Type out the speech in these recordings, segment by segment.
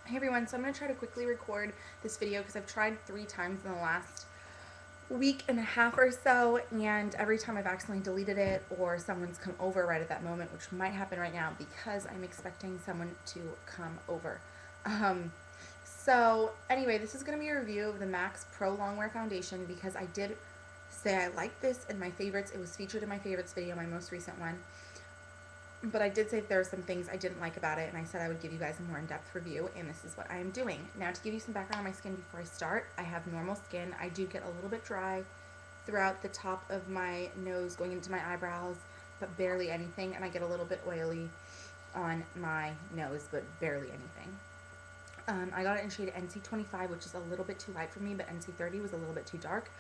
Hey everyone, so I'm going to try to quickly record this video because I've tried 3 times in the last week and a half or so, and every time I've accidentally deleted it or someone's come over right at that moment, which might happen right now because I'm expecting someone to come over. So anyway, this is going to be a review of the MAC's Pro Longwear Foundation because I did say I liked this in my favorites. It was featured in my favorites video, my most recent one. But I did say there were some things I didn't like about it, and I said I would give you guys a more in-depth review, and this is what I am doing. Now, to give you some background on my skin before I start, I have normal skin. I do get a little bit dry throughout the top of my nose going into my eyebrows, but barely anything, and I get a little bit oily on my nose, but barely anything. I got it in shade NC25, which is a little bit too light for me, but NC30 was a little bit too dark.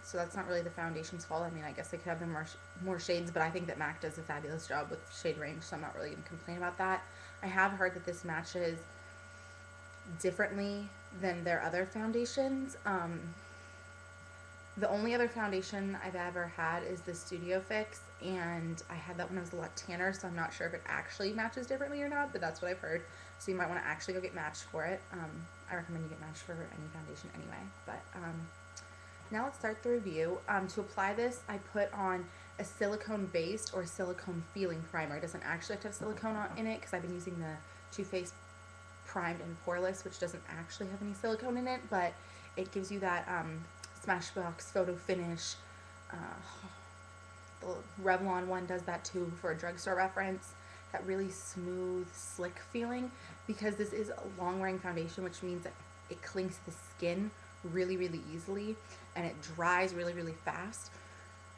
So that's not really the foundation's fault. I mean, I guess they could have been more shades, but I think that MAC does a fabulous job with shade range, so I'm not really going to complain about that. I have heard that this matches differently than their other foundations. The only other foundation I've ever had is the Studio Fix, and I had that when I was a lot tanner, so I'm not sure if it actually matches differently or not, but that's what I've heard. So you might want to actually go get matched for it. I recommend you get matched for any foundation anyway. But now let's start the review. To apply this, I put on a silicone-based or silicone feeling primer. It doesn't actually have to have silicone in it because I've been using the Too Faced Primed and Poreless, which doesn't actually have any silicone in it, but it gives you that Smashbox photo finish. The Revlon one does that too for a drugstore reference. That really smooth, slick feeling, because this is a long-wearing foundation, which means that it clings to the skin really, really easily, and it dries really, really fast.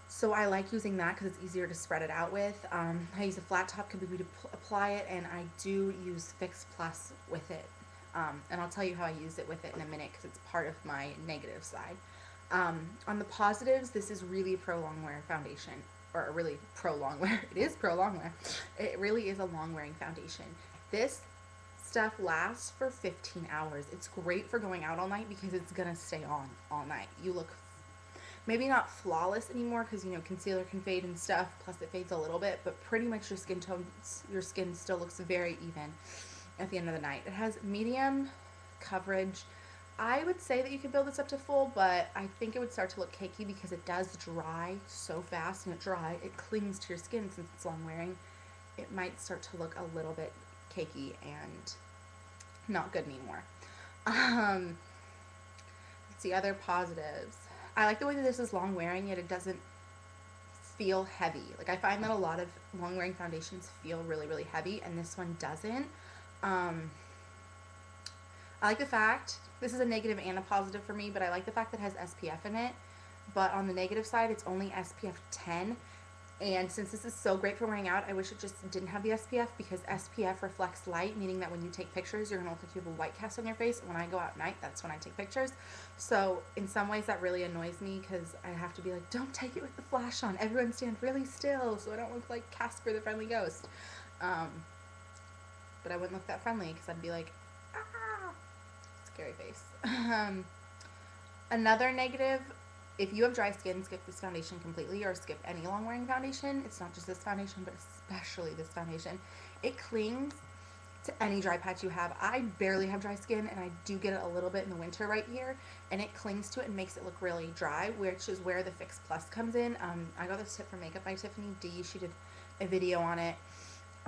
So I like using that because it's easier to spread it out with. I use a flat top Kabuki to apply it, and I do use Fix Plus with it. And I'll tell you how I use it with it in a minute because it's part of my negative side. On the positives, this is really a pro longwear foundation, or a really pro longwear. It is pro longwear. It really is a long wearing foundation. This stuff lasts for 15 hours. It's great for going out all night because it's gonna stay on all night. You look maybe not flawless anymore because, you know, concealer can fade and stuff, plus it fades a little bit, but pretty much your skin still looks very even at the end of the night. It has medium coverage. I would say that you could build this up to full, but I think it would start to look cakey because it does dry so fast, and it clings to your skin since it's long wearing. It might start to look a little bit cakey and not good anymore. Let's see, other positives. I like the way that this is long wearing, yet it doesn't feel heavy. Like, I find that a lot of long wearing foundations feel really, really heavy, and this one doesn't. I like the fact, this is a negative and a positive for me, but I like the fact that it has SPF in it. But on the negative side, it's only SPF 10. And since this is so great for wearing out, I wish it just didn't have the SPF, because SPF reflects light, meaning that when you take pictures, you're going to look like you have a white cast on your face. And when I go out at night, that's when I take pictures. So in some ways, that really annoys me because I have to be like, don't take it with the flash on. Everyone stand really still so I don't look like Casper the Friendly Ghost. But I wouldn't look that friendly because I'd be like, ah, scary face. Another negative, if you have dry skin, skip this foundation completely, or skip any long wearing foundation. It's not just this foundation, but especially this foundation. It clings to any dry patch you have. I barely have dry skin, and I do get it a little bit in the winter right here, and it clings to it and makes it look really dry, which is where the Fix Plus comes in. I got this tip from Makeup by Tiffany D. She did a video on it,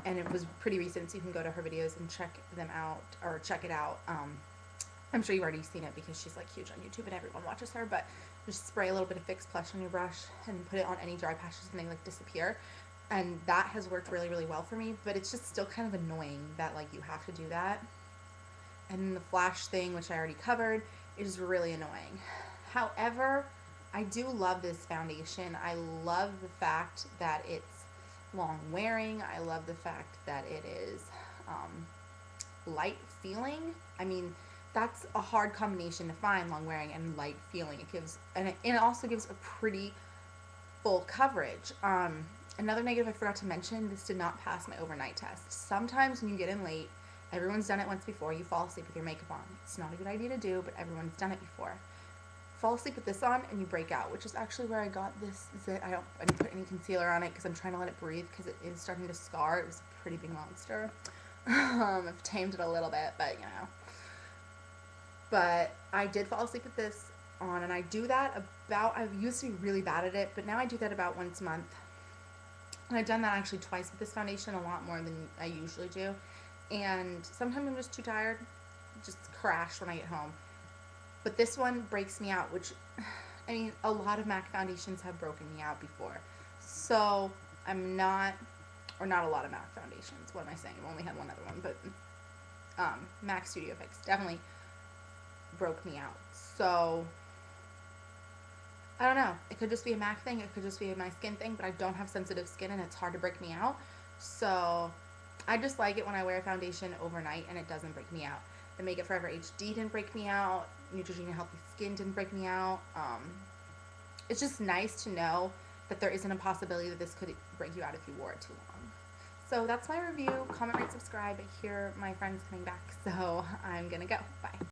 and it was pretty recent, so you can go to her videos and check them out, or check it out. I'm sure you've already seen it because she's like huge on YouTube and everyone watches her, but just spray a little bit of Fix Plus on your brush and put it on any dry patches and they like disappear. And that has worked really, really well for me, but it's just still kind of annoying that like you have to do that. And the flash thing, which I already covered, is really annoying. However, I do love this foundation. I love the fact that it's long wearing. I love the fact that it is light feeling. I mean, that's a hard combination to find, long wearing and light feeling. It also gives a pretty full coverage. Another negative I forgot to mention, this did not pass my overnight test. Sometimes when you get in late, everyone's done it once before, you fall asleep with your makeup on. It's not a good idea to do, but everyone's done it before. Fall asleep with this on and you break out, which is actually where I got this. I didn't put any concealer on it because I'm trying to let it breathe because it is starting to scar. It was a pretty big monster. I've tamed it a little bit, but you know. But I did fall asleep with this on, and I do that about, I used to be really bad at it, but now I do that about once a month. And I've done that actually twice with this foundation, a lot more than I usually do. And sometimes I'm just too tired, just crash when I get home. But this one breaks me out, which, I mean, a lot of MAC foundations have broken me out before. So I'm not, or not a lot of MAC foundations. What am I saying? I've only had one other one, but MAC Studio Fix definitely broke me out. So I don't know. It could just be a MAC thing. It could just be a my skin thing, but I don't have sensitive skin and it's hard to break me out. So I just like it when I wear a foundation overnight and it doesn't break me out. The Make It Forever HD didn't break me out. Neutrogena Healthy Skin didn't break me out. It's just nice to know that there isn't a possibility that this could break you out if you wore it too long. So that's my review. Comment, rate, subscribe. I hear my friend's coming back, so I'm gonna go. Bye.